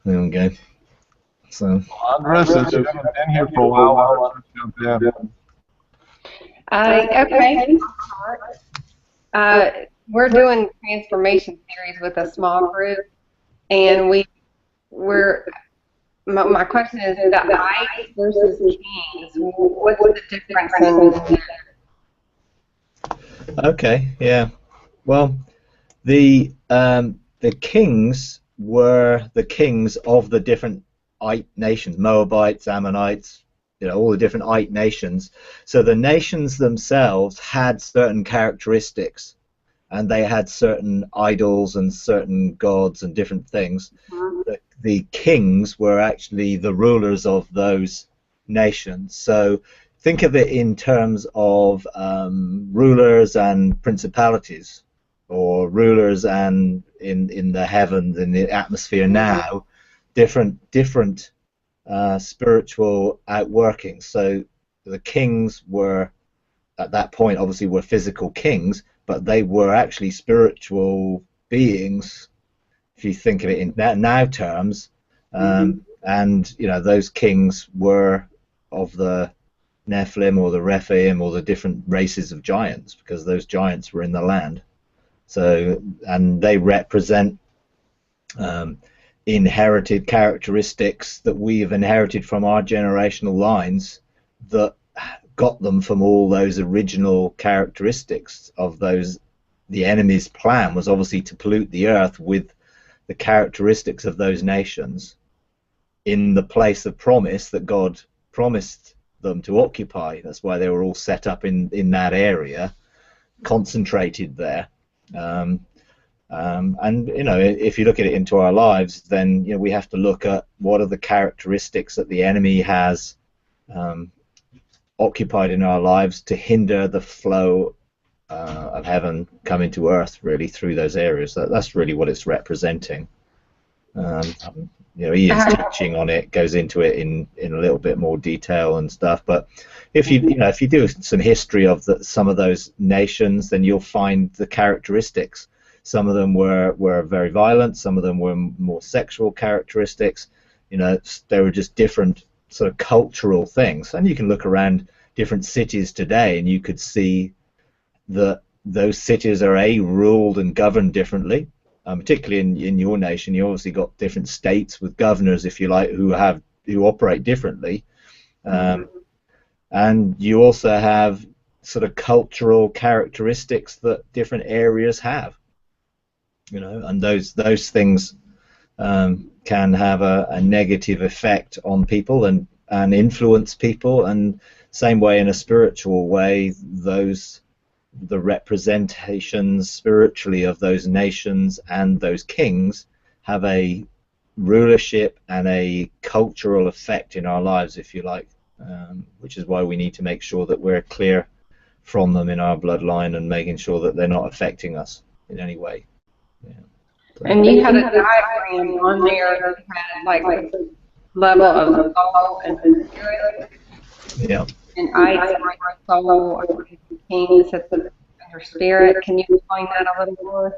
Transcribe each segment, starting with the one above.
There we go. So, Andres, since you haven't been here for a while, why don't you jump in? Okay. We're doing transformation series with a small group, and my question is the ice versus kings. What's the difference in okay, yeah. Well, the kings were the kings of the different nations, Moabites, Ammonites, all the different nations. So the nations themselves had certain characteristics, and they had certain idols and certain gods and different things. The kings were actually the rulers of those nations. So think of it in terms of rulers and principalities, or rulers and in the heavens, in the atmosphere now, different spiritual outworkings. So the kings were, at that point, obviously were physical kings, but they were actually spiritual beings, if you think of it in now terms. And those kings were of the Nephilim or the Rephaim or the different races of giants, because those giants were in the land. So, and they represent inherited characteristics that we've inherited from our generational lines, that got them from all those original characteristics of those. The enemy's plan was obviously to pollute the earth with the characteristics of those nations in the place of promise that God promised them to occupy. That's why they were all set up in that area, concentrated there. And if you look at it into our lives, then we have to look at what are the characteristics that the enemy has occupied in our lives to hinder the flow of heaven coming to earth, really, through those areas. That's really what it's representing. Ian's teaching on it goes into it in a little bit more detail and stuff. But if you do some history of some of those nations, then you'll find the characteristics. Some of them were very violent. Some of them were more sexual characteristics. They were just different sort of cultural things. And you can look around different cities today, and you could see that those cities are ruled and governed differently. Particularly in your nation, you obviously got different states with governors, if you like, who operate differently, and you also have sort of cultural characteristics that different areas have. And those things can have a negative effect on people and influence people, and same way in a spiritual way, the representations spiritually of those nations and those kings have a rulership and a cultural effect in our lives, if you like, which is why we need to make sure that we're clear from them in our bloodline and making sure that they're not affecting us in any way. Yeah. And you had a diagram on there that had like the level of the soul and the spirit. Yeah. And ice for soul, kings at the spirit. Can you explain that a little more?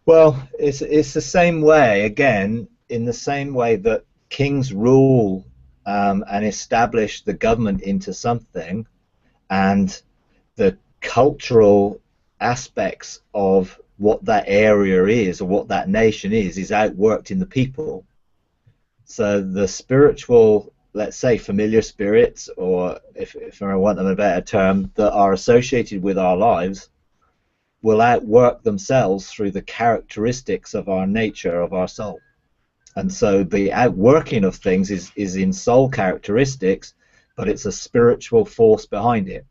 Well, it's the same way, again, in the same way that kings rule and establish the government into something, and the cultural aspects of what that area is or what that nation is outworked in the people. So the spiritual, let's say, familiar spirits, or if I want them a better term, that are associated with our lives, will outwork themselves through the characteristics of our nature, of our soul. And so the outworking of things is in soul characteristics, but it's a spiritual force behind it.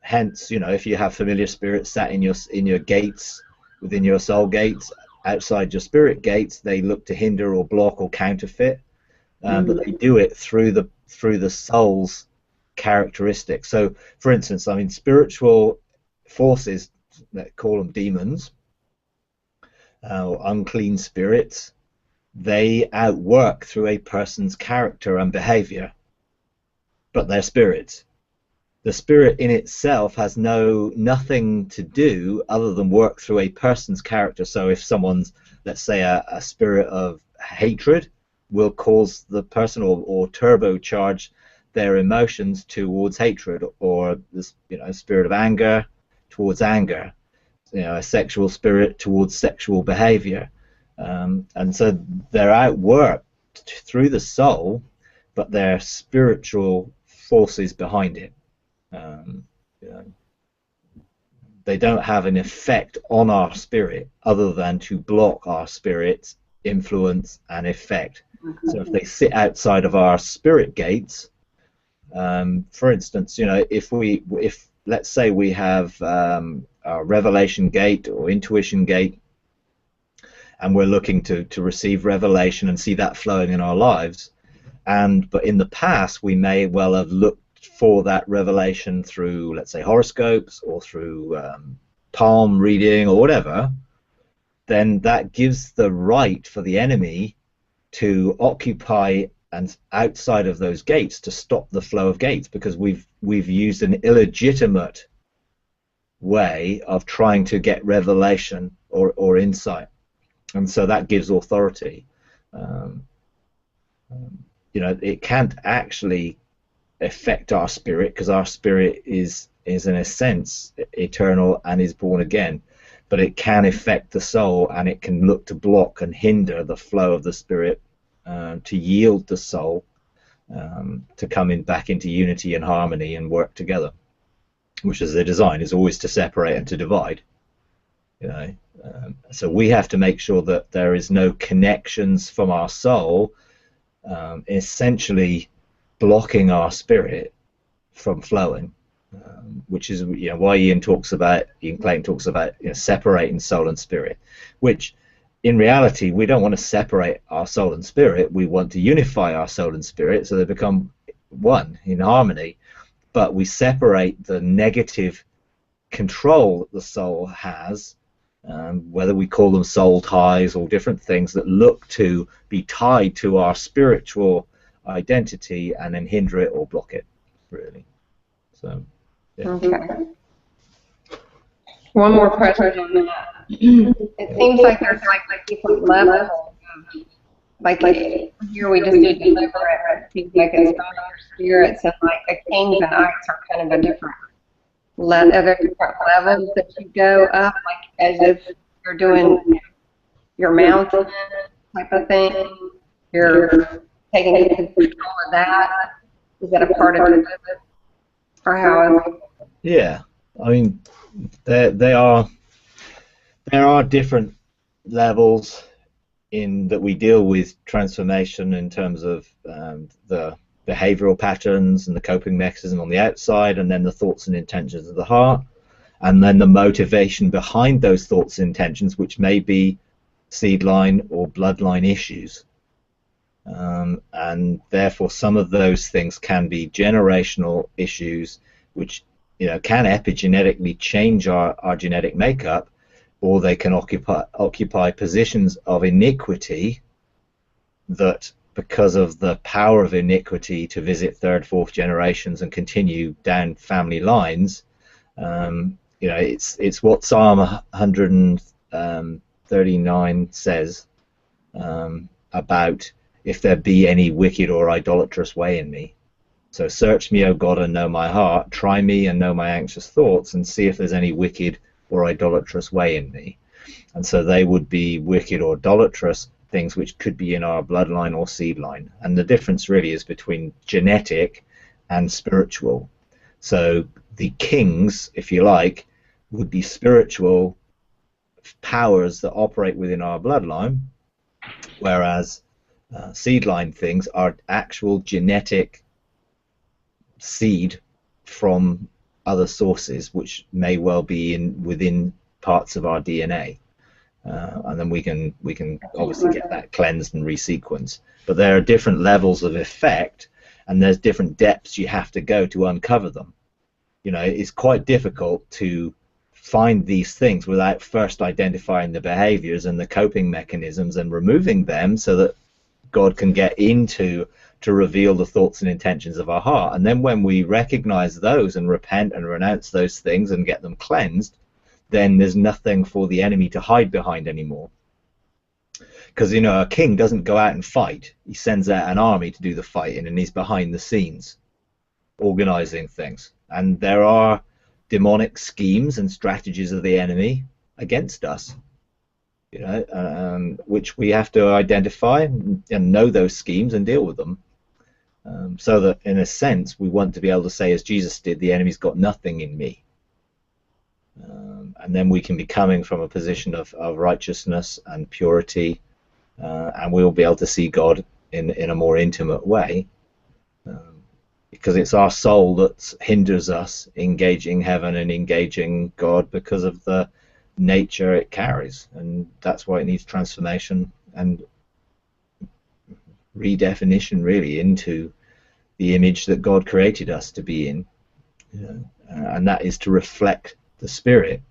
Hence, if you have familiar spirits sat in your gates, within your soul gates, outside your spirit gates, they look to hinder or block or counterfeit. But they do it through the soul's characteristics. So, for instance, spiritual forces, that call them demons, or unclean spirits, they outwork through a person's character and behavior, but they're spirits. The spirit in itself has nothing to do other than work through a person's character. So if someone's, let's say, a spirit of hatred, will cause the person or turbocharge their emotions towards hatred, or this, spirit of anger towards anger, a sexual spirit towards sexual behavior. And so they're outworked through the soul, but they're spiritual forces behind it. They don't have an effect on our spirit other than to block our spirit's influence and effect. So if they sit outside of our spirit gates, for instance, if let's say we have a revelation gate or intuition gate, and we're looking to receive revelation and see that flowing in our lives, but in the past we may well have looked for that revelation through, let's say, horoscopes or through palm reading or whatever, then that gives the right for the enemy to occupy and outside of those gates to stop the flow of gates, because we've used an illegitimate way of trying to get revelation or insight, and so that gives authority. It can't actually affect our spirit, because our spirit is in a sense eternal and is born again, but it can affect the soul, and it can look to block and hinder the flow of the spirit, to yield the soul to come back into unity and harmony and work together, which is their design, is always to separate and to divide. So we have to make sure that there is no connections from our soul essentially blocking our spirit from flowing, which is why Ian Clayton talks about separating soul and spirit, which in reality we don't want to separate our soul and spirit. We want to unify our soul and spirit so they become one in harmony, but we separate the negative control that the soul has, whether we call them soul ties or different things that look to be tied to our spiritual identity, and then hinder it or block it, really. So, yeah. Okay. One more question on that. It seems like there's like different levels. Like here we just do deliverance. It seems like it's on your spirits, and like the kings and knights are kind of a different other different levels that you go up, like as if you're doing your mountain type of thing. You're taking control of that. Is that a part of it, or how is it? Yeah, I mean, there are different levels in that we deal with transformation in terms of the behavioral patterns and the coping mechanism on the outside, and then the thoughts and intentions of the heart, and then the motivation behind those thoughts and intentions, which may be seed line or bloodline issues. And therefore some of those things can be generational issues, which can epigenetically change our genetic makeup, or they can occupy positions of iniquity that, because of the power of iniquity to visit third, fourth generations and continue down family lines, it's what Psalm 139 says about, if there be any wicked or idolatrous way in me. So search me, O God, and know my heart. Try me and know my anxious thoughts, and see if there's any wicked or idolatrous way in me. And so they would be wicked or idolatrous things which could be in our bloodline or seed line. And the difference really is between genetic and spiritual. So the kings, if you like, would be spiritual powers that operate within our bloodline, whereas seed line things are actual genetic seed from other sources, which may well be within parts of our DNA, and then we can obviously get that cleansed and resequenced. But there are different levels of effect, and there's different depths you have to go to uncover them. It's quite difficult to find these things without first identifying the behaviors and the coping mechanisms and removing them, so that God can get into to reveal the thoughts and intentions of our heart. And then when we recognize those and repent and renounce those things and get them cleansed, then there's nothing for the enemy to hide behind anymore. Because, you know, a king doesn't go out and fight. He sends out an army to do the fighting, and he's behind the scenes organizing things. And there are demonic schemes and strategies of the enemy against us, you know, which we have to identify and know those schemes and deal with them. So that, in a sense, we want to be able to say, as Jesus did, the enemy's got nothing in me. And then we can be coming from a position of righteousness and purity, and we'll be able to see God in a more intimate way, because it's our soul that hinders us engaging heaven and engaging God because of the nature it carries, and that's why it needs transformation and redefinition, really, into the image that God created us to be in, you know, and that is to reflect the Spirit.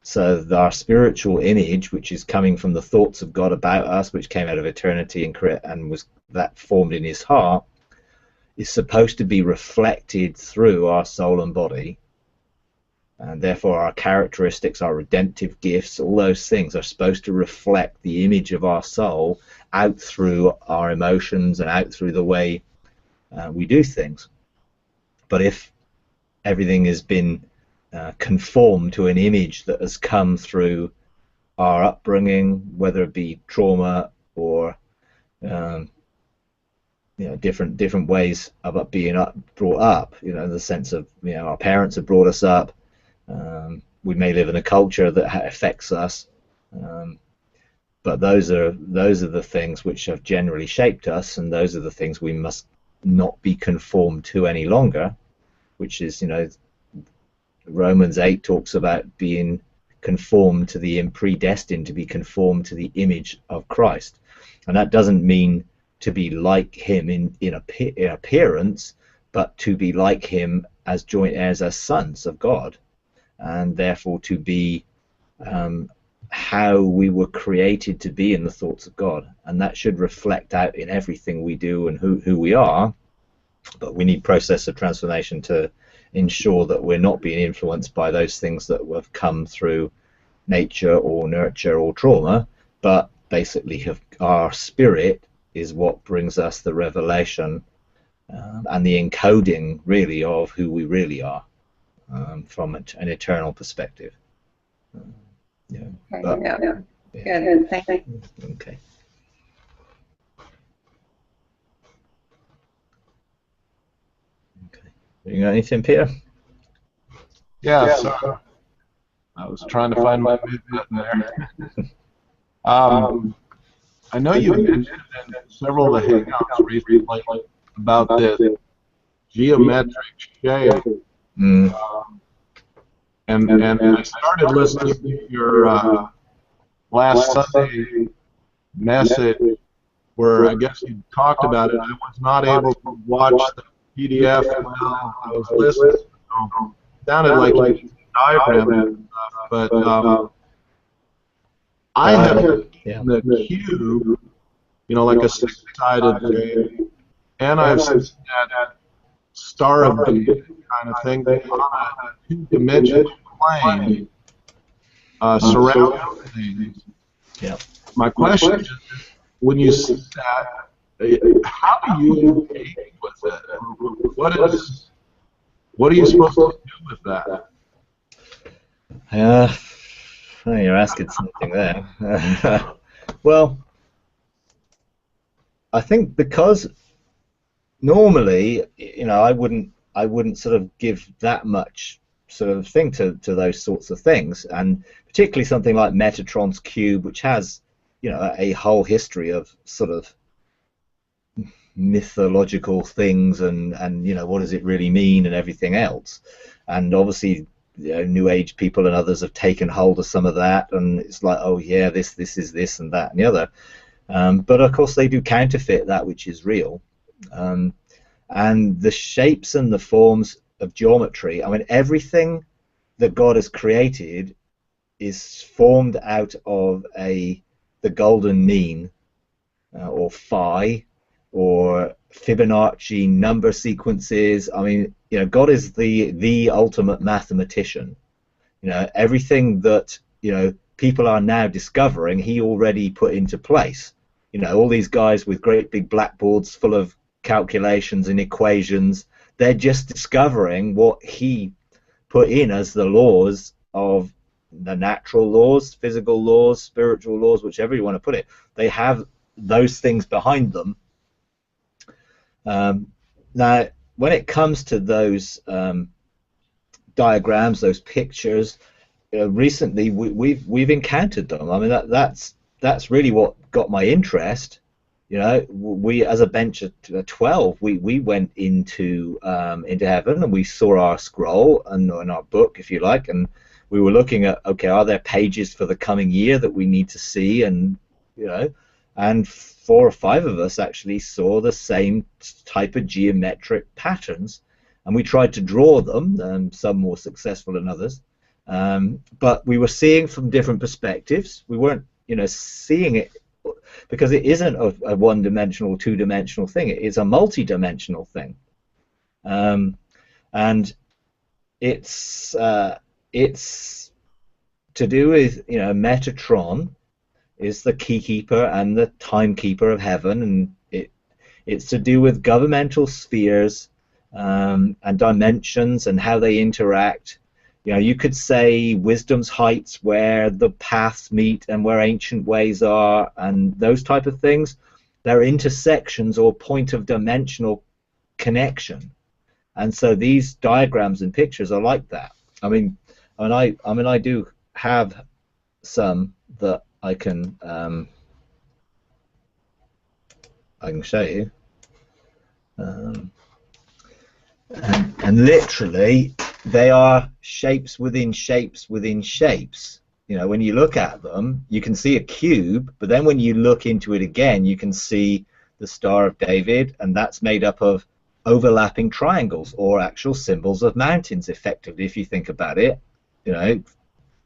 So our spiritual image, which is coming from the thoughts of God about us, which came out of eternity and was that formed in his heart, is supposed to be reflected through our soul and body. And therefore our characteristics, our redemptive gifts, all those things are supposed to reflect the image of our soul out through our emotions and out through the way we do things. But if everything has been conformed to an image that has come through our upbringing, whether it be trauma or you know, different ways of being brought up, you know, in the sense of, you know, our parents have brought us up. We may live in a culture that affects us, but those are the things which have generally shaped us, and those are the things we must not be conformed to any longer, which is, you know, Romans 8 talks about being conformed to predestined to be conformed to the image of Christ, and that doesn't mean to be like him in appearance, but to be like him as joint heirs, as sons of God, and therefore to be how we were created to be in the thoughts of God, and that should reflect out in everything we do and who we are. But we need process of transformation to ensure that we're not being influenced by those things that have come through nature or nurture or trauma, but basically our spirit is what brings us the revelation and the encoding, really, of who we really are from an eternal perspective. Yeah. Okay, But, yeah. yeah. Good, thank you. Okay. Okay. You got anything, Peter? Yeah, so I was trying to find my mute button there. I know you mentioned in several of the hangouts recently about the geometric shape. And I started listening to your last Sunday message where I guess you talked about it. I was not able to watch the PDF while I was listening. So it sounded like you used a diagram and stuff, but I have the cube, you know, like a six-sided thing, and I've seen that Star of David kind of thing on a two-dimensional plane surrounding things. Yeah. My question is, when you see that, how do you engage with it? What are you supposed to do with that? Well, you're asking something there. Well, I think because normally, you know, I wouldn't sort of give that much sort of thing to those sorts of things, and particularly something like Metatrons cube, which has, you know, a whole history of sort of mythological things and you know, what does it really mean and everything else, and obviously, you know, New Age people and others have taken hold of some of that, and it's like, oh yeah, this is this and that and the other, but of course they do counterfeit that which is real, and the shapes and the forms of geometry. I mean, everything that God has created is formed out of the golden mean, or phi, or Fibonacci number sequences. I mean, you know, God is the ultimate mathematician. You know, everything that, you know, people are now discovering, he already put into place. you know, all these guys with great big blackboards full of calculations and equations. They're just discovering what he put in as the laws of the natural laws, physical laws, spiritual laws, whichever you want to put it. They have those things behind them. Now, when it comes to those diagrams, those pictures, recently we've encountered them. I mean, that's really what got my interest. You know, we as a bench of 12, we went into heaven, and we saw our scroll and our book, if you like, and we were looking at, okay, are there pages for the coming year that we need to see? And you know, and 4 or 5 of us actually saw the same type of geometric patterns, and we tried to draw them, some more successful than others, but we were seeing from different perspectives. We weren't, you know, seeing it because it isn't a one-dimensional, two-dimensional thing. It is a multi-dimensional thing, and it's to do with, you know, Metatron is the keykeeper and the timekeeper of heaven, and it's to do with governmental spheres and dimensions and how they interact. You know, you could say wisdom's heights, where the paths meet and where ancient ways are, and those type of things. They're intersections or point of dimensional connection, and so these diagrams and pictures are like that. I do have some that I can show you, and literally they are shapes within shapes within shapes. You know, when you look at them, you can see a cube, but then when you look into it again, you can see the Star of David, and that's made up of overlapping triangles, or actual symbols of mountains, effectively, if you think about it. You know,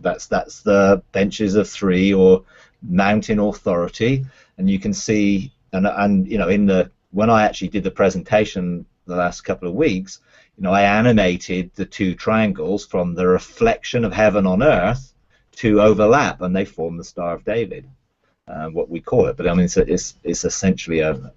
that's the benches of 3, or mountain authority, and you can see, and you know, when I actually did the presentation the last couple of weeks, you know, I animated the 2 triangles from the reflection of heaven on earth to overlap, and they form the Star of David, what we call it. But I mean, it's essentially a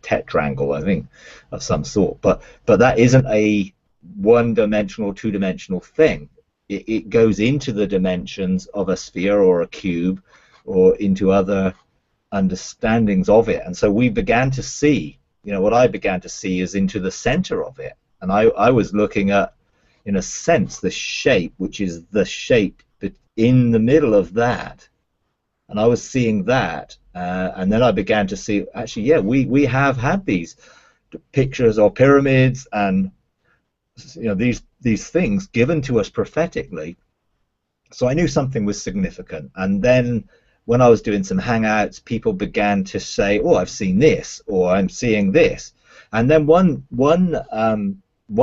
tetraangle, I think, of some sort. But that isn't a one-dimensional, two-dimensional thing. It goes into the dimensions of a sphere or a cube, or into other understandings of it. And so we began to see, you know, what I began to see is into the center of it. And I was looking at, in a sense, the shape, which is the shape in the middle of that. And I was seeing that, and then I began to see, actually, yeah, we have had these pictures or pyramids, and you know, these things given to us prophetically. So I knew something was significant. And then when I was doing some hangouts, people began to say, oh, I've seen this, or I'm seeing this. And then one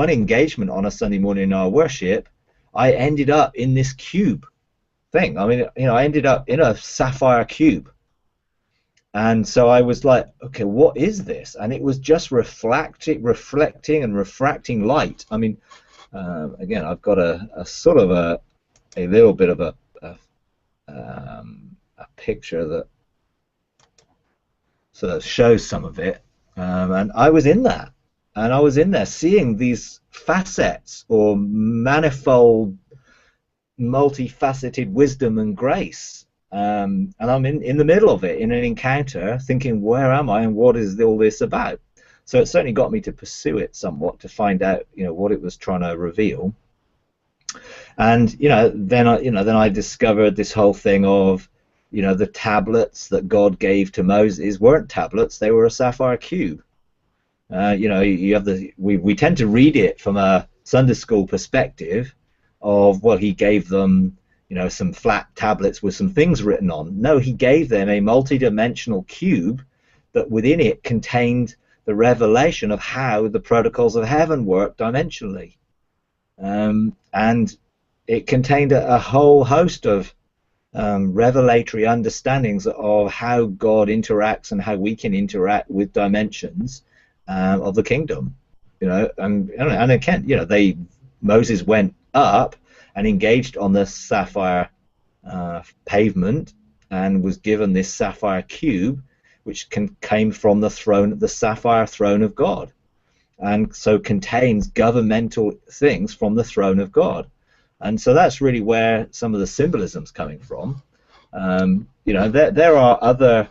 engagement on a Sunday morning in our worship, I ended up in this cube thing. I mean, you know, I ended up in a sapphire cube. And so I was like, okay, what is this? And it was just reflecting and refracting light. I mean, again, I've got a sort of a little bit of a picture that sort of shows some of it. And I was in that. And I was in there seeing these facets, or manifold, multifaceted wisdom and grace. And I'm in the middle of it, in an encounter, thinking, where am I and what is all this about? So it certainly got me to pursue it somewhat, to find out, you know, what it was trying to reveal. And then I discovered this whole thing of, you know, the tablets that God gave to Moses weren't tablets; they were a sapphire cube. You know, you have we tend to read it from a Sunday school perspective of, well, he gave them, you know, some flat tablets with some things written on. No, he gave them a multi-dimensional cube that within it contained the revelation of how the protocols of heaven work dimensionally. And it contained a whole host of revelatory understandings of how God interacts and how we can interact with dimensions of the kingdom. You know, and again, you know, Moses went up and engaged on the sapphire pavement and was given this sapphire cube, which came from the throne, the sapphire throne of God, and so contains governmental things from the throne of God. And so that's really where some of the symbolism's coming from. You know, there are other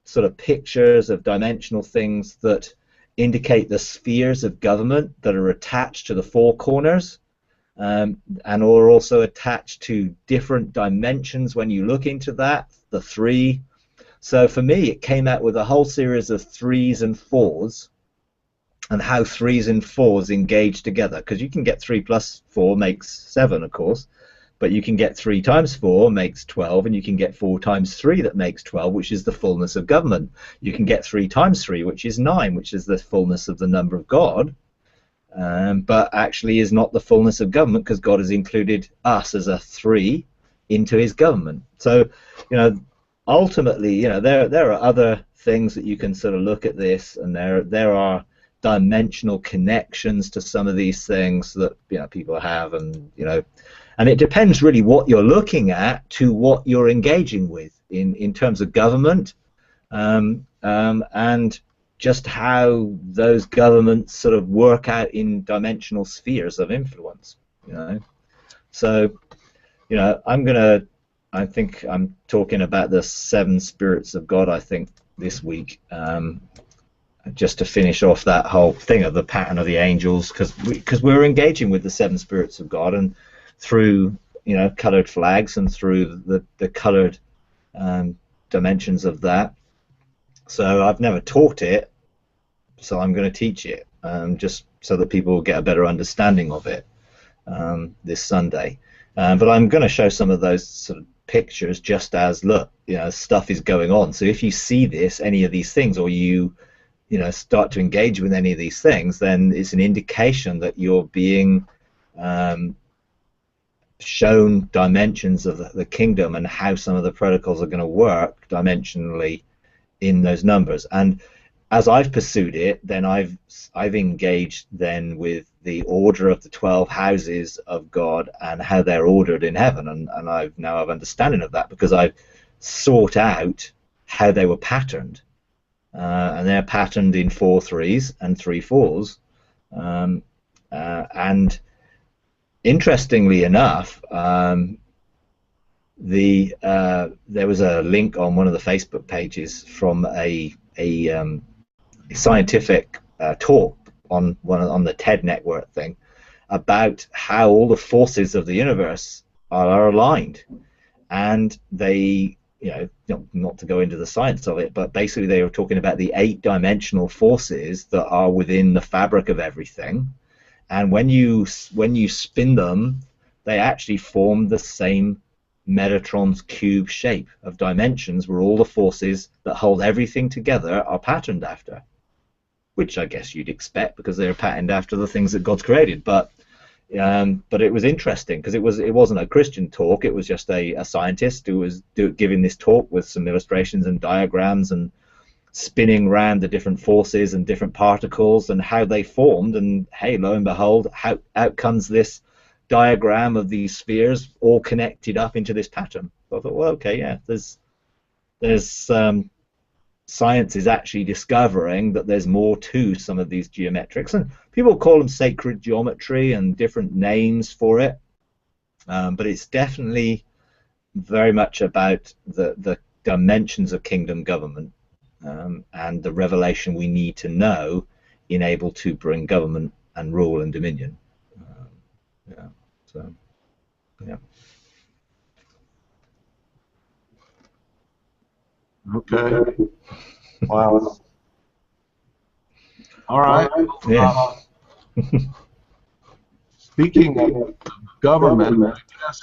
sort of pictures of dimensional things that indicate the spheres of government that are attached to the four corners, and are also attached to different dimensions when you look into that, the three. So for me, it came out with a whole series of 3s and 4s, and how 3s and 4s engage together, because you can get 3 plus 4 makes 7, of course, but you can get 3 times 4 makes 12, and you can get 4 times 3 that makes 12, which is the fullness of government. You can get 3 times 3, which is 9, which is the fullness of the number of God, but actually is not the fullness of government, because God has included us as a 3 into his government. So, you know, ultimately, you know, there are other things that you can sort of look at this, and there are dimensional connections to some of these things that, you know, people have, and, you know, and it depends really what you're looking at to what you're engaging with in terms of government, and just how those governments sort of work out in dimensional spheres of influence, you know. So, you know, I think I'm talking about the 7 spirits of God, I think, this week, just to finish off that whole thing of the pattern of the angels, because we're engaging with the 7 spirits of God, and through, you know, colored flags, and through the colored dimensions of that. So I've never taught it, so I'm going to teach it, just so that people will get a better understanding of it this Sunday. But I'm going to show some of those sort of pictures, just as, look, you know, stuff is going on. So if you see this, any of these things, or you know, start to engage with any of these things, then it's an indication that you're being shown dimensions of the kingdom, and how some of the protocols are going to work dimensionally in those numbers. And as I've pursued it, then I've engaged then with the order of the 12 houses of God, and how they're ordered in heaven, and I've now have understanding of that, because I've sought out how they were patterned, and they're patterned in 4 3s and 3 4s, and interestingly enough, there was a link on one of the Facebook pages from a scientific talk on the TED network thing, about how all the forces of the universe are aligned, and they, you know, not to go into the science of it, but basically they were talking about the 8-dimensional forces that are within the fabric of everything. And when you spin them, they actually form the same Metatron's cube shape of dimensions, where all the forces that hold everything together are patterned after, which I guess you'd expect, because they're patterned after the things that God's created. But it was interesting, because it wasn't a Christian talk. It was just a scientist who was giving this talk with some illustrations and diagrams, and spinning around the different forces and different particles and how they formed, and hey, lo and behold, out comes this diagram of these spheres all connected up into this pattern. So I thought, well, okay, yeah, there's science is actually discovering that there's more to some of these geometrics, and people call them sacred geometry and different names for it, but it's definitely very much about the dimensions of kingdom government, and the revelation we need to know in able to bring government and rule and dominion. Yeah. So, yeah. Okay. Wow. All right. Yeah. Speaking of government, I guess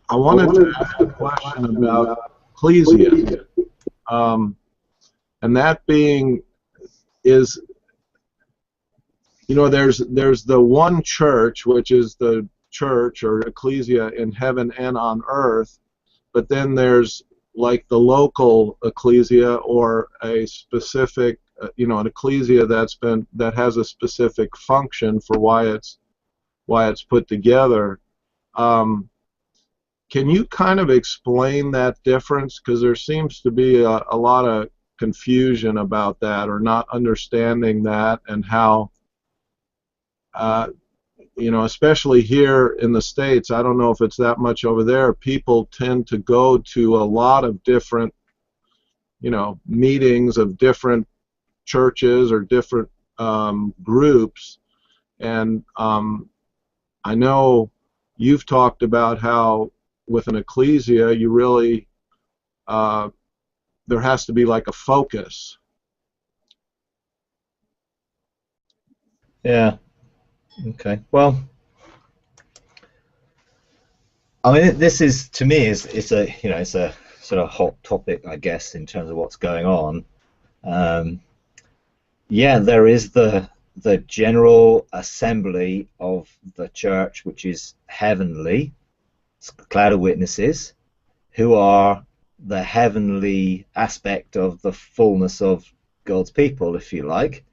I wanted to ask a question about Ecclesia, and that being is, you know, there's the one church, which is the church or Ecclesia in heaven and on earth, but then there's like the local Ecclesia, or a specific, you know, an Ecclesia that has a specific function for why it's put together. Can you kind of explain that difference? Because there seems to be a lot of confusion about that, or not understanding that, and how, you know, especially here in the States, I don't know if it's that much over there, people tend to go to a lot of different, you know, meetings of different churches or different groups. And I know you've talked about how with an ecclesia, you really, there has to be like a focus. Yeah. Okay. Well, I mean, this is, to me, it's a, you know, it's a sort of hot topic, I guess, in terms of what's going on. Yeah, there is the general assembly of the church, which is heavenly. It's a cloud of witnesses who are the heavenly aspect of the fullness of God's people, if you like.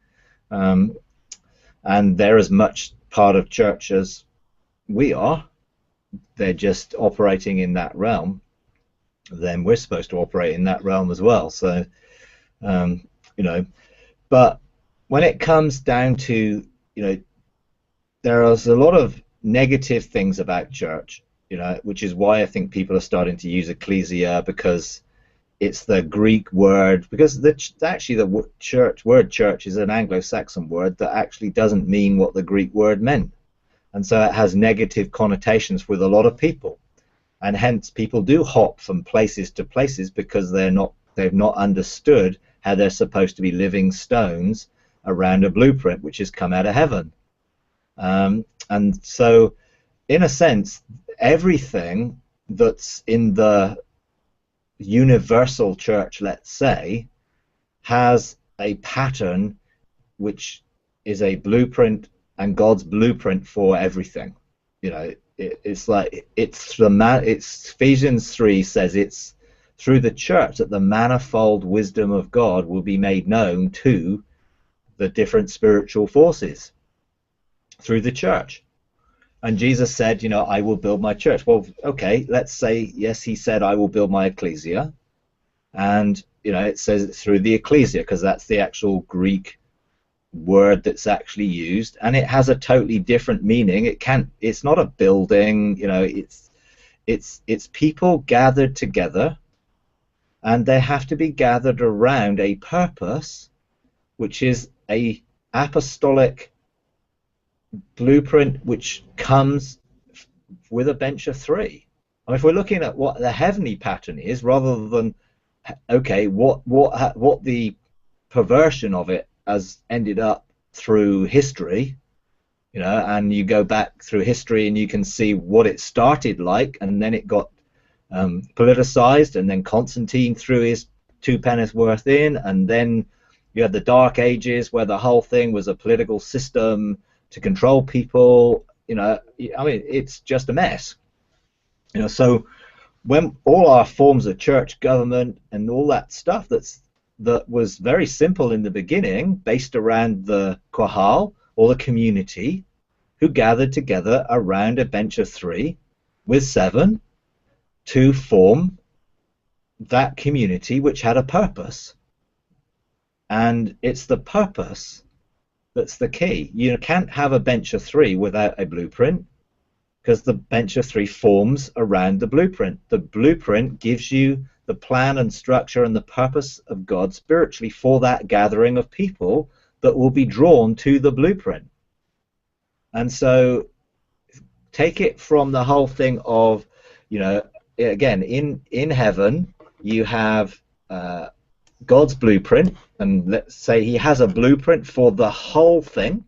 And they're as much part of church as we are. They're just operating in that realm. Then we're supposed to operate in that realm as well. So, you know, but when it comes down to, you know, there is a lot of negative things about church, you know, which is why I think people are starting to use ecclesia, because it's the Greek word, because actually the word church is an Anglo-Saxon word that actually doesn't mean what the Greek word meant. And so it has negative connotations with a lot of people. And hence people do hop from places to places because they've not understood how they're supposed to be living stones around a blueprint which has come out of heaven. And so, in a sense, everything that's in the universal church, let's say, has a pattern which is a blueprint and God's blueprint for everything. You know, it's like it's Ephesians 3 says it's through the church that the manifold wisdom of God will be made known to the different spiritual forces through the church. And Jesus said, you know, I will build my church. Well, okay, let's say, yes, he said, I will build my ecclesia. And, you know, it says it's through the ecclesia, because that's the actual Greek word that's actually used. And it has a totally different meaning. It's not a building, you know, it's people gathered together, and they have to be gathered around a purpose, which is a apostolic blueprint which comes with a bench of three. I mean, if we're looking at what the heavenly pattern is, rather than okay, what the perversion of it has ended up through history, you know, and you go back through history and you can see what it started like, and then it got politicized, and then Constantine threw his two pennies worth in, and then you had the Dark Ages where the whole thing was a political system to control people. You know, I mean, it's just a mess. You know, so when all our forms of church government and all that stuff that was very simple in the beginning, based around the Qahal, or the community, who gathered together around a bench of three with seven to form that community which had a purpose. And it's the purpose that's the key. You can't have a bench of three without a blueprint, because the bench of three forms around the blueprint. The blueprint gives you the plan and structure and the purpose of God spiritually for that gathering of people that will be drawn to the blueprint. And so take it from the whole thing of, you know, again, in heaven you have God's blueprint, and let's say he has a blueprint for the whole thing,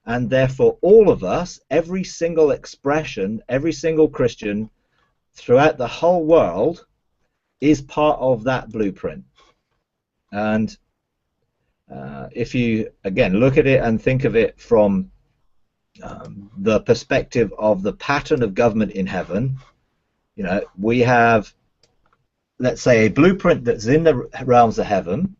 and therefore all of us, every single expression, every single Christian throughout the whole world is part of that blueprint. And if you again look at it and think of it from the perspective of the pattern of government in heaven, you know, we have, let's say, a blueprint that's in the realms of heaven,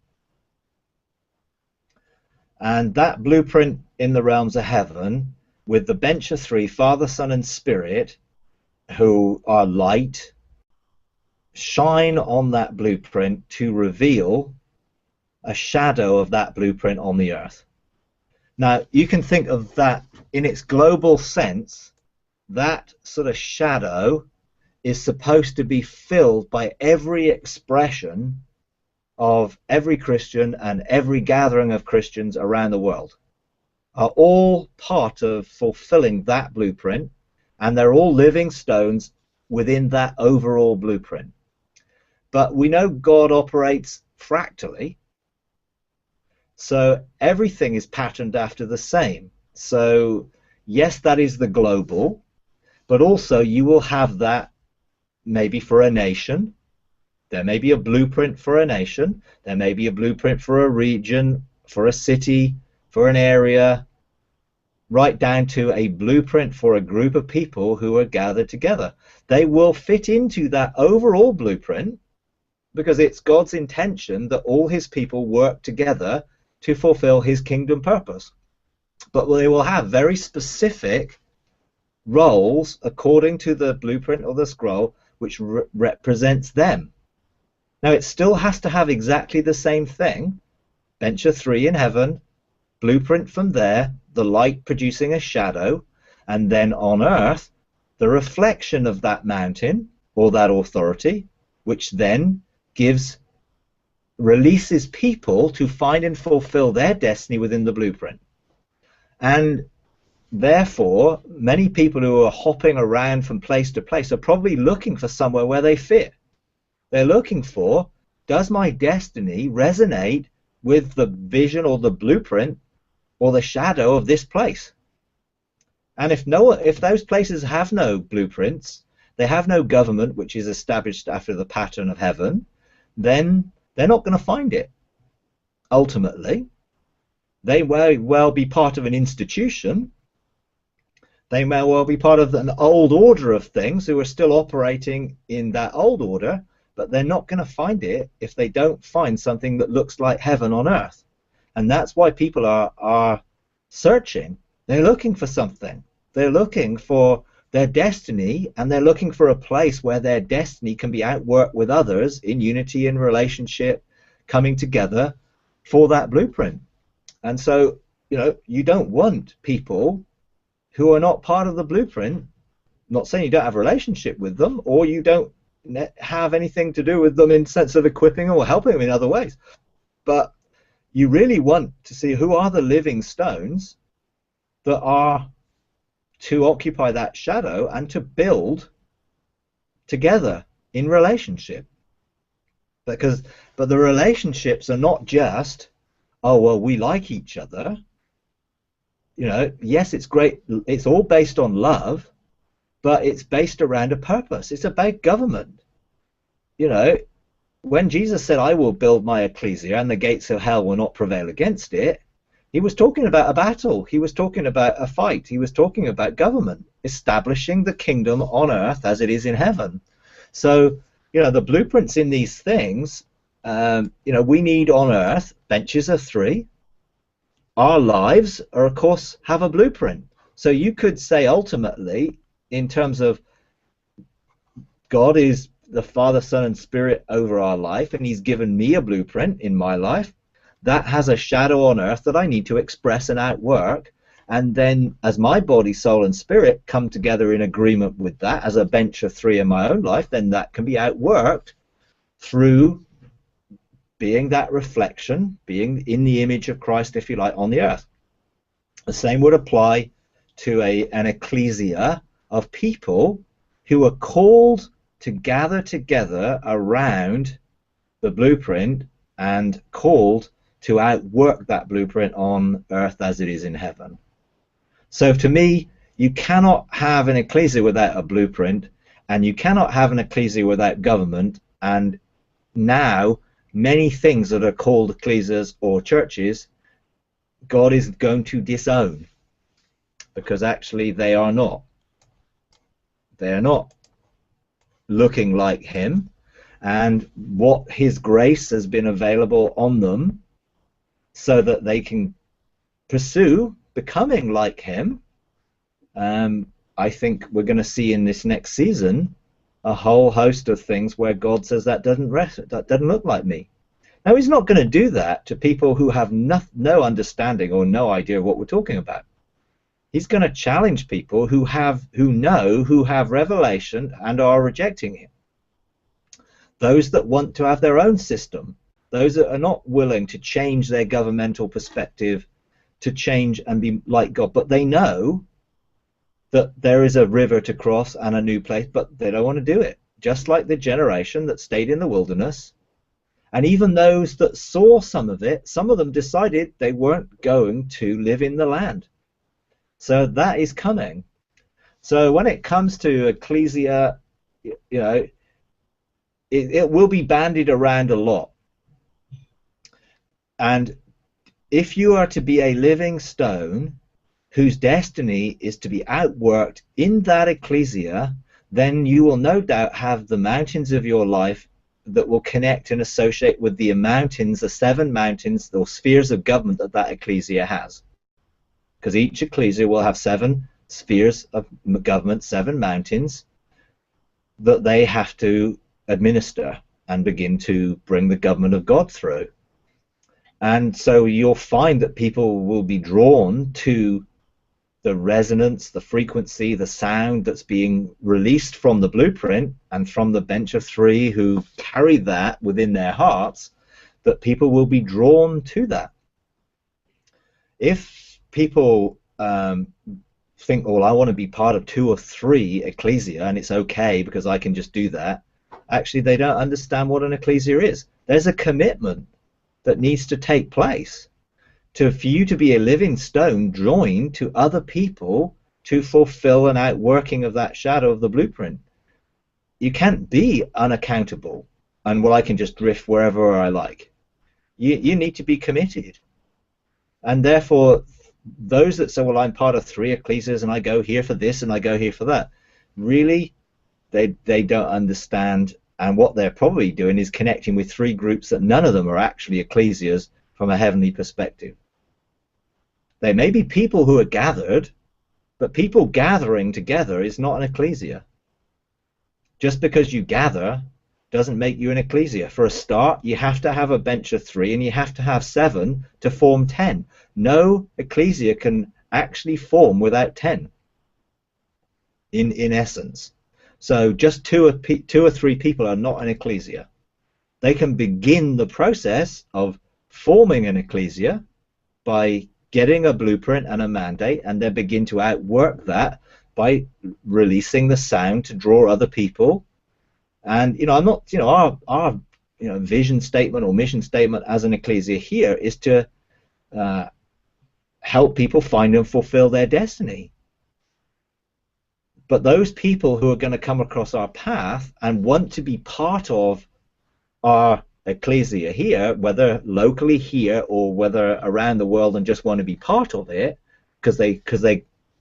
and that blueprint in the realms of heaven, with the bench of three, Father, Son, and Spirit, who are light, shine on that blueprint to reveal a shadow of that blueprint on the earth. Now, you can think of that in its global sense. That sort of shadow is supposed to be filled by every expression of every Christian, and every gathering of Christians around the world are all part of fulfilling that blueprint, and they're all living stones within that overall blueprint. But we know God operates fractally, so everything is patterned after the same. So yes, that is the global, but also you will have that maybe for a nation. There may be a blueprint for a nation, there may be a blueprint for a region, for a city, for an area, right down to a blueprint for a group of people who are gathered together. They will fit into that overall blueprint because it's God's intention that all his people work together to fulfill his kingdom purpose. But they will have very specific roles according to the blueprint or the scroll which represents them. Now, it still has to have exactly the same thing. Venture 3 in heaven, blueprint from there, the light producing a shadow, and then on earth, the reflection of that mountain or that authority, which then releases people to find and fulfill their destiny within the blueprint. And therefore, many people who are hopping around from place to place are probably looking for somewhere where they fit. They're looking for, does my destiny resonate with the vision or the blueprint or the shadow of this place? And if those places have no blueprints, they have no government which is established after the pattern of heaven, then they're not going to find it. Ultimately, they may well be part of an institution. They may well be part of an old order of things who are still operating in that old order, but they're not going to find it if they don't find something that looks like heaven on earth. And that's why people are searching. They're looking for something. They're looking for their destiny, and they're looking for a place where their destiny can be outworked with others in unity and relationship, coming together for that blueprint. And so, you don't want people who are not part of the blueprint. Not saying you don't have a relationship with them, or you don't have anything to do with them in sense of equipping or helping them in other ways, but you really want to see who are the living stones that are to occupy that shadow and to build together in relationship. But the relationships are not just, oh well, we like each other. Yes, it's great, it's all based on love, but it's based around a purpose. It's about government. When Jesus said, I will build my ecclesia and the gates of hell will not prevail against it, he was talking about a battle. He was talking about a fight. He was talking about government, establishing the kingdom on earth as it is in heaven. So, the blueprints in these things, we need on earth, benches of 3. Our lives are, of course, have a blueprint. So you could say ultimately, in terms of God is the Father, Son, and Spirit over our life, and he's given me a blueprint in my life that has a shadow on earth that I need to express and outwork. And then as my body, soul, and spirit come together in agreement with that as a bench of 3 in my own life, then that can be outworked through being that reflection, being in the image of Christ, if you like, on the earth. The same would apply to an ecclesia of people who are called to gather together around the blueprint and called to outwork that blueprint on earth as it is in heaven. So to me, you cannot have an ecclesia without a blueprint, and you cannot have an ecclesia without government. And now many things that are called ecclesias or churches, God is going to disown, because actually they are not. They are not looking like him, and what his grace has been available on them so that they can pursue becoming like him I think we're going to see in this next season a whole host of things where God says that doesn't look like me. Now, he's not going to do that to people who have no understanding or no idea what we're talking about. He's going to challenge people who have revelation and are rejecting him. Those that want to have their own system, those that are not willing to change their governmental perspective, to change and be like God, but they know that there is a river to cross and a new place, but they don't want to do it. Just like the generation that stayed in the wilderness. And even those that saw some of it, some of them decided they weren't going to live in the land. So that is coming. So when it comes to Ecclesia, you know, it will be bandied around a lot. And if you are to be a living stone whose destiny is to be outworked in that Ecclesia, then you will no doubt have the mountains of your life that will connect and associate with the mountains, the 7 mountains, or spheres of government that Ecclesia has. Because each Ecclesia will have 7 spheres of government, 7 mountains that they have to administer and begin to bring the government of God through. And so you'll find that people will be drawn to the resonance, the frequency, the sound that's being released from the blueprint and from the bench of 3 who carry that within their hearts, that people will be drawn to that. If people think, well, I want to be part of 2 or 3 Ecclesia and it's okay because I can just do that, actually they don't understand what an Ecclesia is. There's a commitment that needs to take place for you to be a living stone joined to other people to fulfill an outworking of that shadow of the blueprint. You can't be unaccountable and, well, I can just drift wherever I like. You need to be committed. And therefore, those that say, well, I'm part of 3 Ecclesias and I go here for this and I go here for that, really, they don't understand. And what they're probably doing is connecting with 3 groups that none of them are actually Ecclesias from a heavenly perspective. They may be people who are gathered, but people gathering together is not an Ecclesia. Just because you gather doesn't make you an Ecclesia. For a start, you have to have a bench of 3 and you have to have 7 to form 10. No Ecclesia can actually form without 10 in essence. So just 2 or 3 people are not an Ecclesia. They can begin the process of forming an Ecclesia by getting a blueprint and a mandate, and then begin to outwork that by releasing the sound to draw other people. And I'm not, our vision statement or mission statement as an Ecclesia here is to help people find and fulfill their destiny. But those people who are going to come across our path and want to be part of our Ecclesia here, whether locally here or whether around the world, and just want to be part of it because they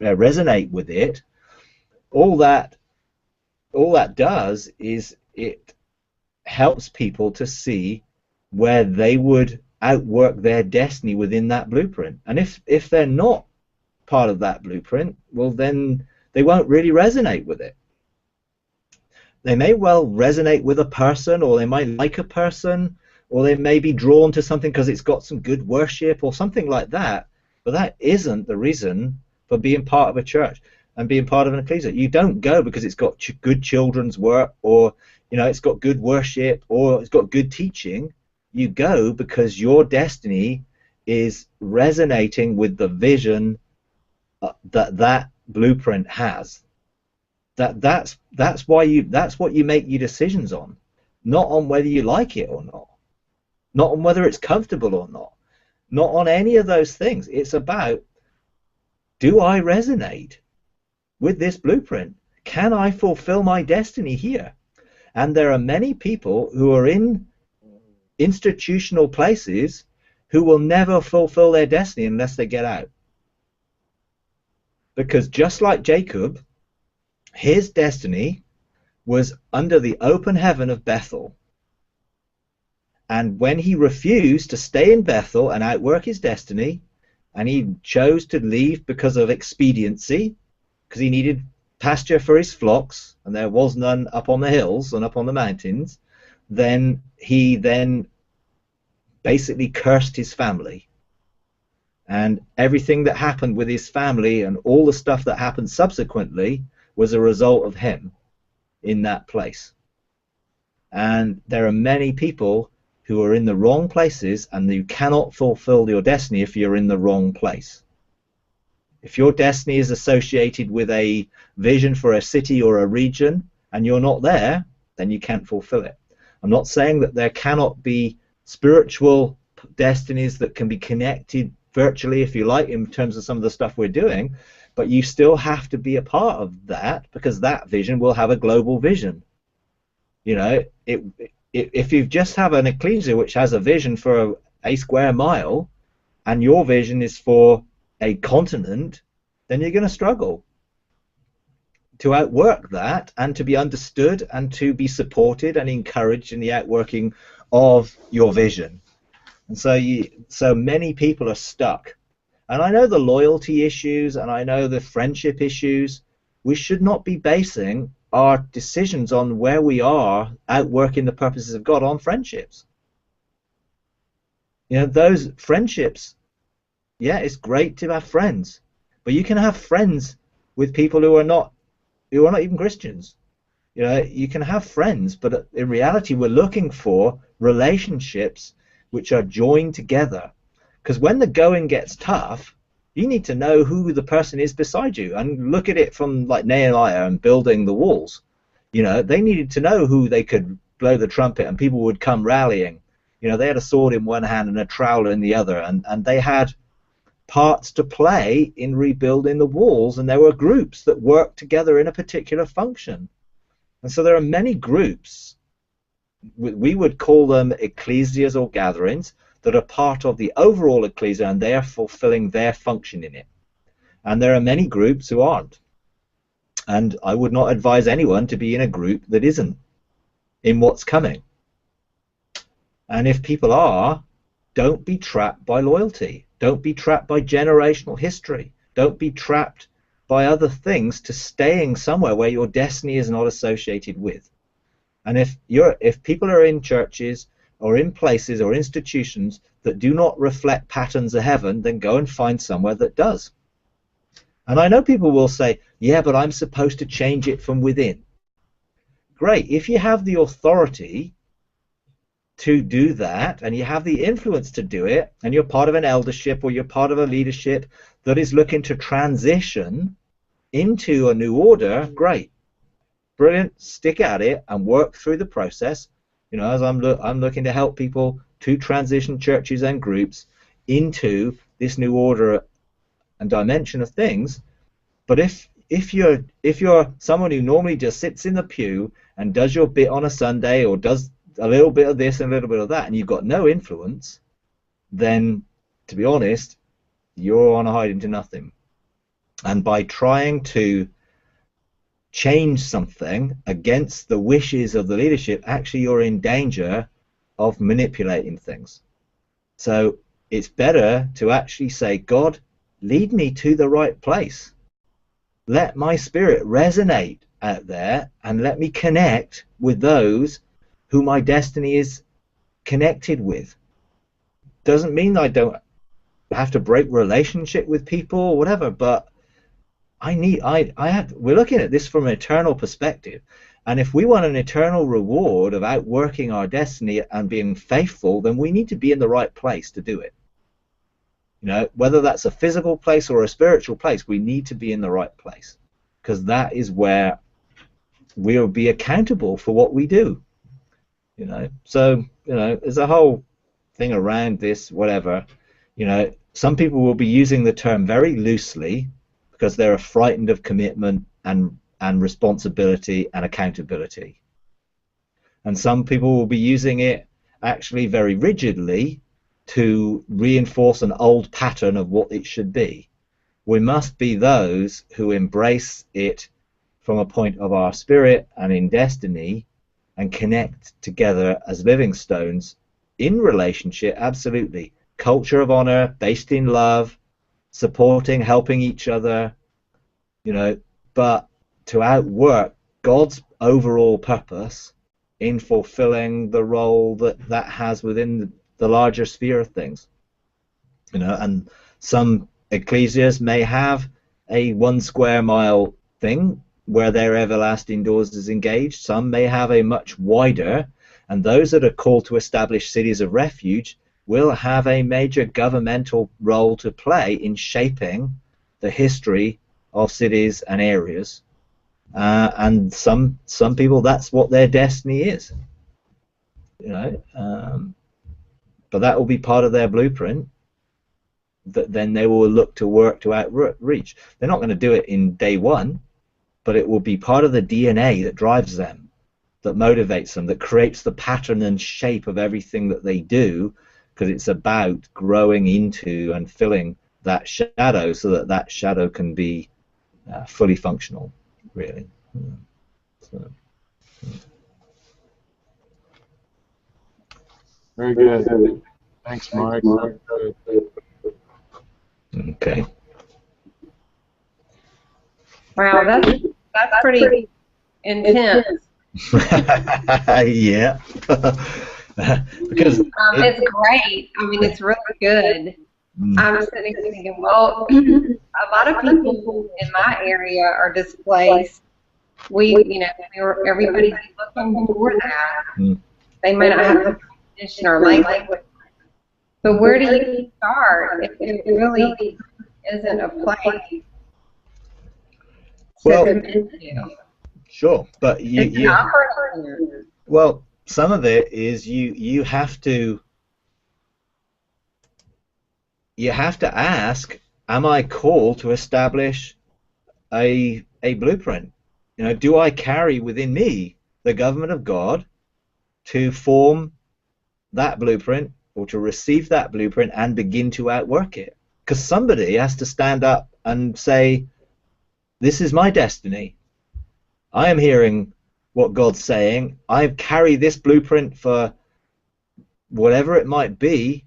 resonate with it, all that does is it helps people to see where they would outwork their destiny within that blueprint. And if they're not part of that blueprint, well, then they won't really resonate with it. They may well resonate with a person, or they might like a person, or they may be drawn to something because it's got some good worship or something like that, but that isn't the reason for being part of a church and being part of an Ecclesia. You don't go because it's got good children's work, or it's got good worship, or it's got good teaching. You go because your destiny is resonating with the vision that blueprint has. That's what you make your decisions on, not on whether you like it or not on whether it's comfortable or not on any of those things. It's about, do I resonate with this blueprint? Can I fulfill my destiny here? And there are many people who are in institutional places who will never fulfill their destiny unless they get out. Because just like Jacob, his destiny was under the open heaven of Bethel. And when he refused to stay in Bethel and outwork his destiny, and he chose to leave because of expediency, because he needed pasture for his flocks, and there was none up on the hills and up on the mountains, then he then basically cursed his family. And everything that happened with his family and all the stuff that happened subsequently was a result of him in that place. And there are many people who are in the wrong places, and you cannot fulfill your destiny if you're in the wrong place. If your destiny is associated with a vision for a city or a region and you're not there, then you can't fulfill it. I'm not saying that there cannot be spiritual destinies that can be connected virtually, if you like, in terms of some of the stuff we're doing, but you still have to be a part of that, because that vision will have a global vision. You know, if you just have an ecclesia which has a vision for a square mile and your vision is for a continent, then you're going to struggle to outwork that and to be understood and to be supported and encouraged in the outworking of your vision. And so many people are stuck. And I know the loyalty issues and I know the friendship issues. We should not be basing our decisions on where we are outworking the purposes of God on friendships. You know, those friendships, yeah, it's great to have friends, but you can have friends with people who are not even Christians. You know, you can have friends, but in reality we're looking for relationships which are joined together. Because when the going gets tough, you need to know who the person is beside you. And look at it from like Nehemiah and building the walls. You know, they needed to know who they could blow the trumpet and people would come rallying. You know, they had a sword in one hand and a trowel in the other, and they had parts to play in rebuilding the walls, and there were groups that worked together in a particular function. And so there are many groups, we would call them ecclesias or gatherings, that are part of the overall ecclesia, and they are fulfilling their function in it. And there are many groups who aren't. And I would not advise anyone to be in a group that isn't in what's coming. And if people are, don't be trapped by loyalty. Don't be trapped by generational history. Don't be trapped by other things to staying somewhere where your destiny is not associated with. And if people are in churches or in places or institutions that do not reflect patterns of heaven, then go and find somewhere that does. And I know people will say, yeah, but I'm supposed to change it from within. Great. If you have the authority to do that, and you have the influence to do it, and you're part of an eldership or you're part of a leadership that is looking to transition into a new order, great. Brilliant. Stick at it and work through the process. You know, as I'm looking to help people to transition churches and groups into this new order and dimension of things. But if you're someone who normally just sits in the pew and does your bit on a Sunday or does a little bit of this and a little bit of that, and you've got no influence, then, to be honest, you're on a hiding to nothing. And by trying to change something against the wishes of the leadership, actually you're in danger of manipulating things. So it's better to actually say, God, lead me to the right place. Let my spirit resonate out there and let me connect with those who my destiny is connected with. Doesn't mean I don't have to break relationship with people or whatever, but we're looking at this from an eternal perspective, and if we want an eternal reward of outworking our destiny and being faithful, then we need to be in the right place to do it. You know, whether that's a physical place or a spiritual place, we need to be in the right place, because that is where we'll be accountable for what we do. You know, so you know, there's a whole thing around this, whatever. You know, some people will be using the term very loosely, because they're frightened of commitment and responsibility and accountability. And some people will be using it actually very rigidly to reinforce an old pattern of what it should be. We must be those who embrace it from a point of our spirit and in destiny and connect together as living stones in relationship, absolutely. Culture of honor, based in love, supporting, helping each other, you know, but to outwork God's overall purpose in fulfilling the role that has within the larger sphere of things. And some ecclesias may have a 1 square mile thing where their everlasting doors is engaged. Some may have a much wider, and those that are called to establish cities of refuge will have a major governmental role to play in shaping the history of cities and areas. And some people, that's what their destiny is. But that will be part of their blueprint. That then they will look to work to outreach. They're not going to do it in day one, but it will be part of the DNA that drives them, that motivates them, that creates the pattern and shape of everything that they do, because it's about growing into and filling that shadow so that that shadow can be fully functional, really. Very good. Thanks, Mike. Okay. Wow, that's pretty intense. Yeah. Because it's great. I mean, it's really good. I'm sitting here thinking, well, a lot of people in my area are displaced. Everybody's looking for that. They may not have the condition or language. But where do you start if it really isn't a place? Well, sure, but well, some of it is you have to ask, am I called to establish a blueprint? Do I carry within me the government of God to form that blueprint, or to receive that blueprint and begin to outwork it? Because somebody has to stand up and say, this is my destiny. I am hearing what God's saying. I carry this blueprint for whatever it might be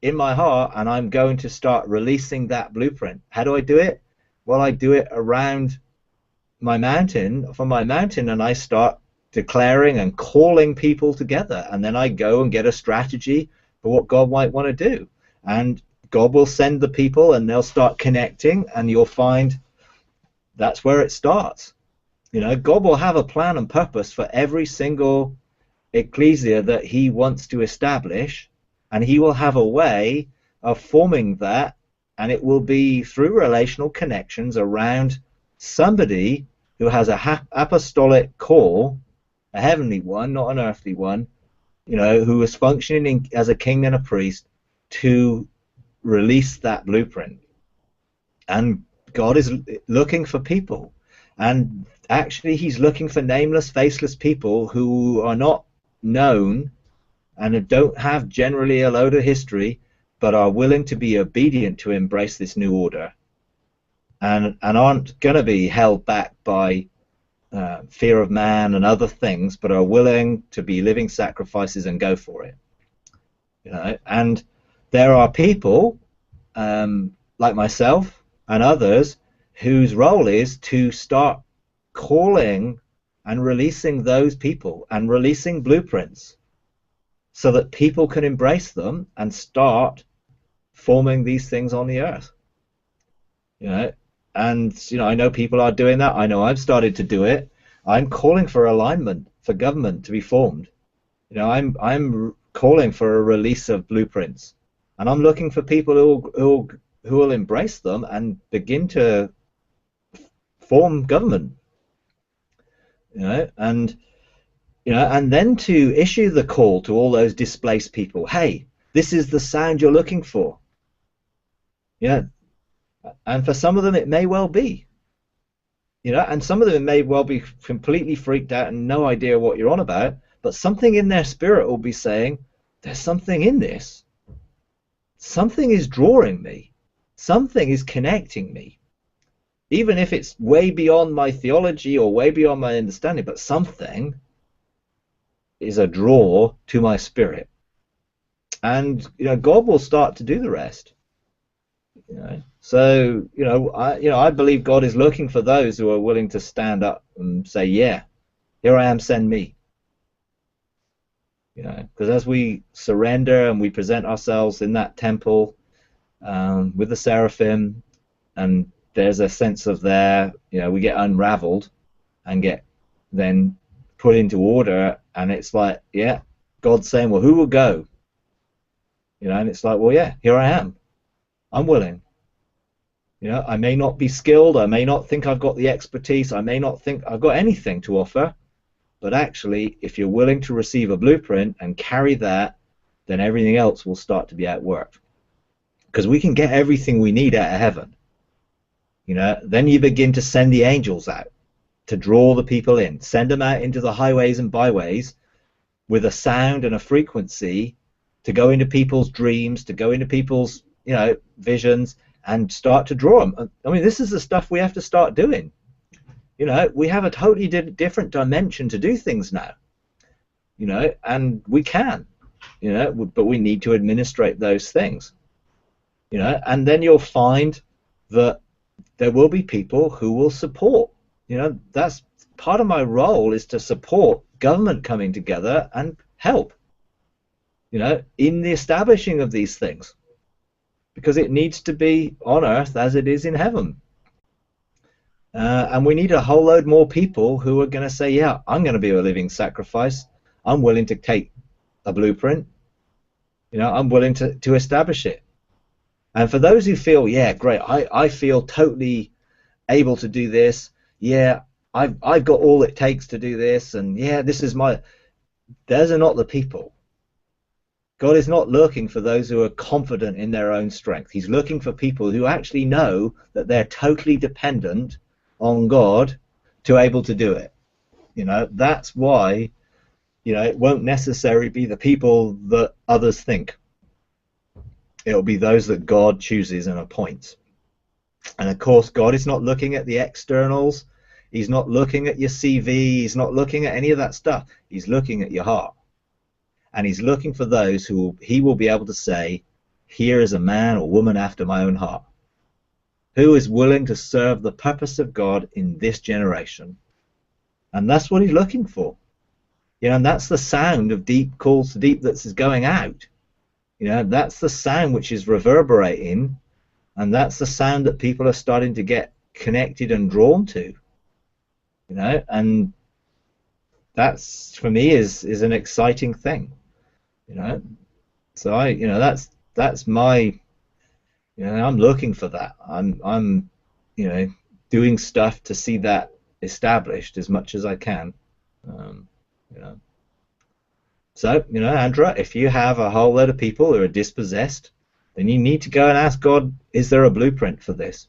in my heart, and I'm going to start releasing that blueprint. How do I do it? Well, I do it around my mountain, from my mountain, and I start declaring and calling people together, and then I go and get a strategy for what God might want to do, and God will send the people and they'll start connecting, and you'll find that's where it starts. God will have a plan and purpose for every single ecclesia that he wants to establish, and he will have a way of forming that, and it will be through relational connections around somebody who has a apostolic call, a heavenly one, not an earthly one, who is functioning as a king and a priest to release that blueprint. And God is looking for people, and actually he's looking for nameless, faceless people who are not known and don't have generally a load of history, but are willing to be obedient to embrace this new order, and aren't going to be held back by fear of man and other things, but are willing to be living sacrifices and go for it. And there are people like myself and others whose role is to start calling and releasing those people and releasing blueprints so that people can embrace them and start forming these things on the earth. And I know people are doing that. I know I've started to do it. I'm calling for alignment for government to be formed. I'm calling for a release of blueprints, and I'm looking for people who will embrace them and begin to form government. And then to issue the call to all those displaced people. Hey, this is the sound you're looking for. And for some of them it may well be, and some of them may well be completely freaked out and no idea what you're on about, but something in their spirit will be saying, there's something in this. Something is drawing me. Something is connecting me. Even if it's way beyond my theology or way beyond my understanding, but something is a draw to my spirit. And God will start to do the rest. You know, so I believe God is looking for those who are willing to stand up and say, yeah, here I am, send me. You know, because as we surrender and we present ourselves in that temple with the seraphim, and there's a sense of we get unraveled and get then put into order, and it's like, yeah, God's saying, well, who will go? You know, and it's like, well, yeah, here I am. I'm willing. You know, I may not be skilled, I may not think I've got the expertise, I may not think I've got anything to offer, but actually, if you're willing to receive a blueprint and carry that, then everything else will start to be outworked. Because we can get everything we need out of heaven. You know, then you begin to send the angels out to draw the people in, send them out into the highways and byways with a sound and a frequency to go into people's dreams, to go into people's, visions, and start to draw them. I mean, this is the stuff we have to start doing. You know, we have a totally different dimension to do things now. You know, and we can, but we need to administrate those things. You know, and then you'll find that there will be people who will support. You know, that's part of my role, is to support government coming together and help, in the establishing of these things, because it needs to be on earth as it is in heaven. And we need a whole load more people who are going to say, yeah, I'm going to be a living sacrifice. I'm willing to take a blueprint. I'm willing to establish it. And for those who feel, yeah, great, I feel totally able to do this. Yeah, I've got all it takes to do this. And yeah, those are not the people. God is not looking for those who are confident in their own strength. He's looking for people who actually know that they're totally dependent on God to able to do it. That's why, it won't necessarily be the people that others think. It'll be those that God chooses and appoints. And of course, God is not looking at the externals. He's not looking at your CV. He's not looking at any of that stuff. He's looking at your heart. And he's looking for those who he will be able to say, here is a man or woman after my own heart, who is willing to serve the purpose of God in this generation. And that's what he's looking for. And that's the sound of deep calls to deep that's going out. That's the sound which is reverberating, and that's the sound that people are starting to get connected and drawn to. And that's, for me, is an exciting thing. So that's my, I'm looking for that. I'm doing stuff to see that established as much as I can. So, Andra, if you have a whole load of people who are dispossessed, then you need to go and ask God, is there a blueprint for this?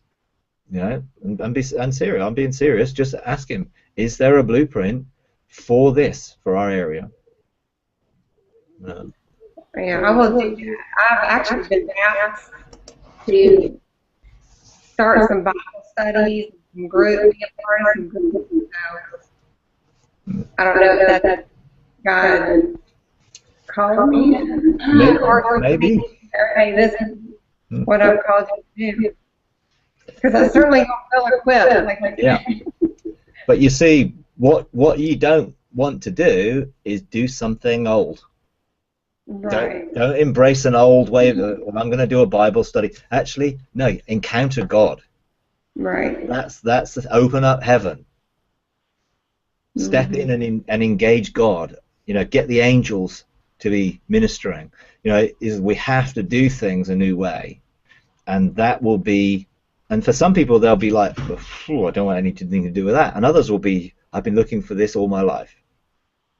And serious. I'm being serious. Just ask him, is there a blueprint for this, for our area? Yeah, I will do that. I've actually been asked to start some Bible studies, some groups, be a part of some groups. So I don't know if that's God called me. Maybe. Hey, this is what I'm called to do. Because I certainly don't feel equipped. Yeah. But you see, what you don't want to do is do something old. Right. Don't embrace an old way of, well, I'm going to do a Bible study. Actually, no, encounter God. Right. That's open up heaven. Step in and engage God. Get the angels to be ministering. We have to do things a new way, and that will be. And for some people, they'll be like, I don't want anything to do with that. And others will be, I've been looking for this all my life.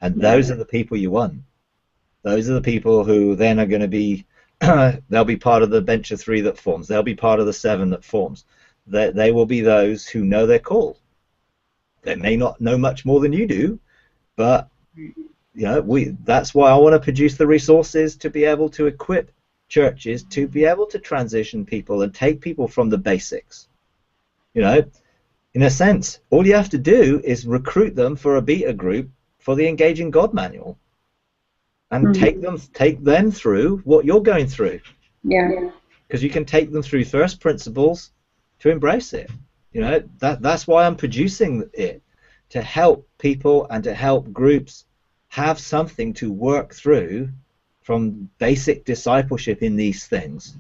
And those are the people you want. Those are the people who then are going to be, they'll be part of the bench of 3 that forms. They'll be part of the 7 that forms. They will be those who know their call. They may not know much more than you do, but that's why I want to produce the resources to be able to equip churches to be able to transition people and take people from the basics. In a sense, all you have to do is recruit them for a beta group for the Engaging God manual, and take them through what you're going through. Yeah. because you can take them through first principles to embrace it. You know, that's why I'm producing it, to help people and to help groups have something to work through from basic discipleship in these things.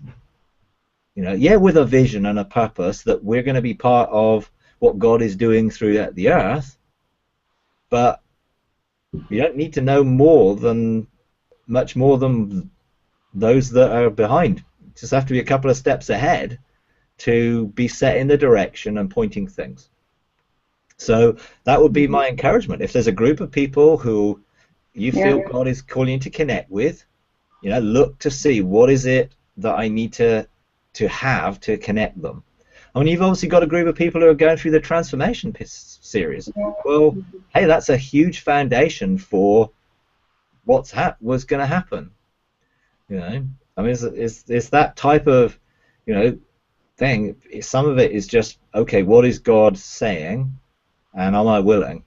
You know, yeah, with a vision and a purpose that we're going to be part of what God is doing through the earth, but you don't need to know much more than those that are behind. You just have to be a couple of steps ahead to be set in the direction and pointing things. So that would be my encouragement. If there's a group of people who you feel God is calling you to connect with, you know, look to see what is it that I need to have to connect them. I mean, you've obviously got a group of people who are going through the transformation series. Well, hey, that's a huge foundation for what's going to happen. You know, I mean, it's that type of, you know, thing. Some of it is just, okay, what is God saying, and am I willing?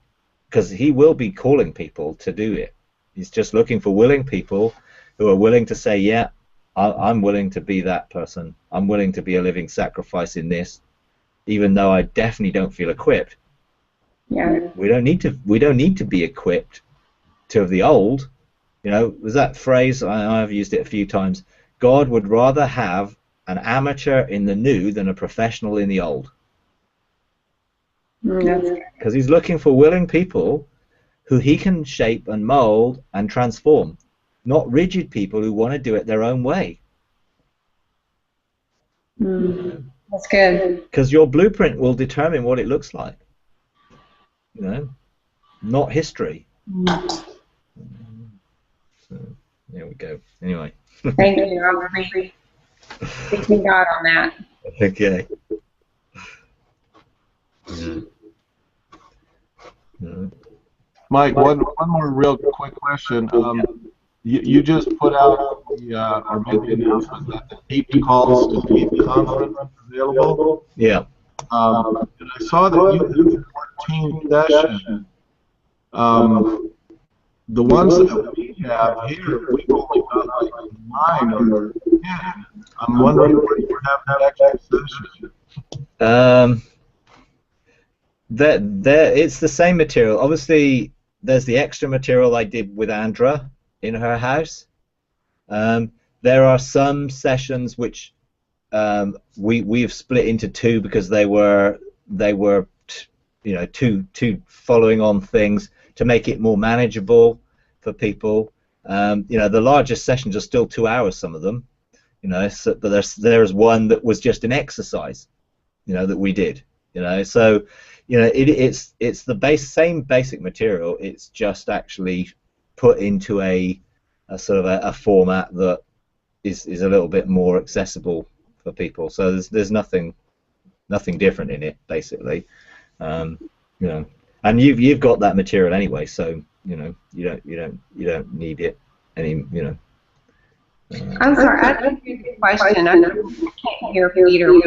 Because He will be calling people to do it. He's just looking for willing people who are willing to say, yeah, I'm willing to be that person. I'm willing to be a living sacrifice in this, even though I definitely don't feel equipped. Yeah. We don't need to be equipped to the old. You know, there's that phrase, I've used it a few times. God would rather have an amateur in the new than a professional in the old. Because He's looking for willing people who He can shape and mold and transform, not rigid people who want to do it their own way. That's good. Because your blueprint will determine what it looks like. You know, not history. So, there we go. Anyway. Thank you. I'm really thanking God on that. Okay. Yeah. Mike, one more real quick question. You just put out or made the announcement that the deep calls to deep conference is available. Yeah. And I saw that you had 14 sessions. The ones that we have here, we've only got like 9 or 10. I'm wondering where you have that extra session. It's the same material. Obviously, there's the extra material I did with Andra in her house. There are some sessions which we've split into 2 because they were you know, two following on things to make it more manageable for people. You know, the largest sessions are still 2 hours, some of them. You know, so, but there's one that was just an exercise, you know, that we did. You know, so you know, it's the same basic material. It's just actually put into a sort of a format that is a little bit more accessible for people. So there's nothing different in it, basically. You know, and you've got that material anyway, so you know you don't need it any, you know. I'm sorry, I didn't hear the question. I can't hear Peter.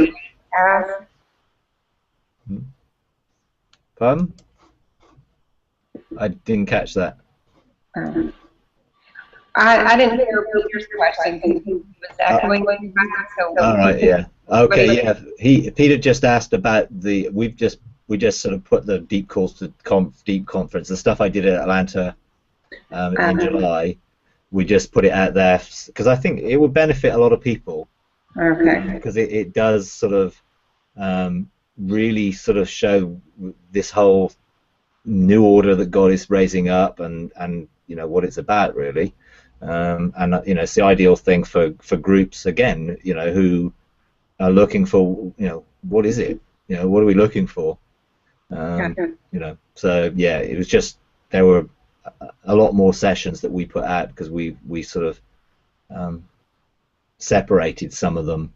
Pardon? I didn't catch that. I didn't hear Peter's question because he was echoing. So all right, yeah. Okay, yeah. Peter just asked about we just sort of put the deep calls to deep conference, the stuff I did at Atlanta in July. We just put it out there because I think it would benefit a lot of people. Okay. Because it does sort of really sort of show this whole new order that God is raising up, and you know what it's about really, and you know it's the ideal thing for groups again, you know, who are looking for, you know, what is it, you know, what are we looking for, you know. So yeah, it was just there were a lot more sessions that we put out because we sort of separated some of them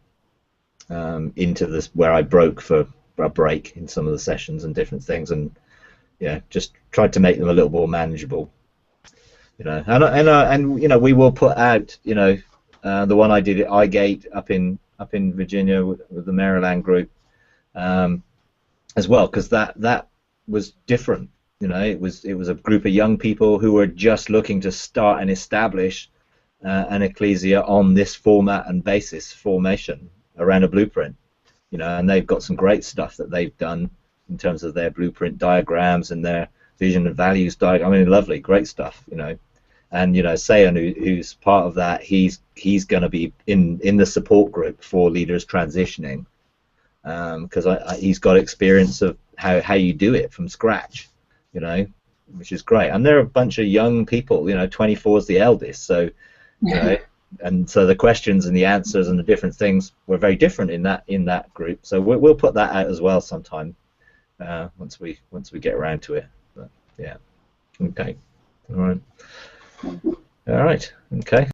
into this where I broke for a break in some of the sessions and different things, and yeah, just tried to make them a little more manageable, you know. And you know, we will put out, you know, the one I did at iGate up in Virginia with the Maryland group as well, because that was different. You know, it was a group of young people who were just looking to start and establish an ecclesia on this format and basis formation, around a blueprint, you know, and they've got some great stuff that they've done in terms of their blueprint diagrams and their vision and values diagram. I mean, lovely, great stuff, you know. And you know, Sayan, who's part of that, he's going to be in the support group for leaders transitioning, because he's got experience of how you do it from scratch, you know, which is great. And they're a bunch of young people, you know, 24 is the eldest, so you know, and so the questions and the answers and the different things were very different in that group. So we'll put that out as well sometime, once we get around to it. But yeah, okay, all right, okay.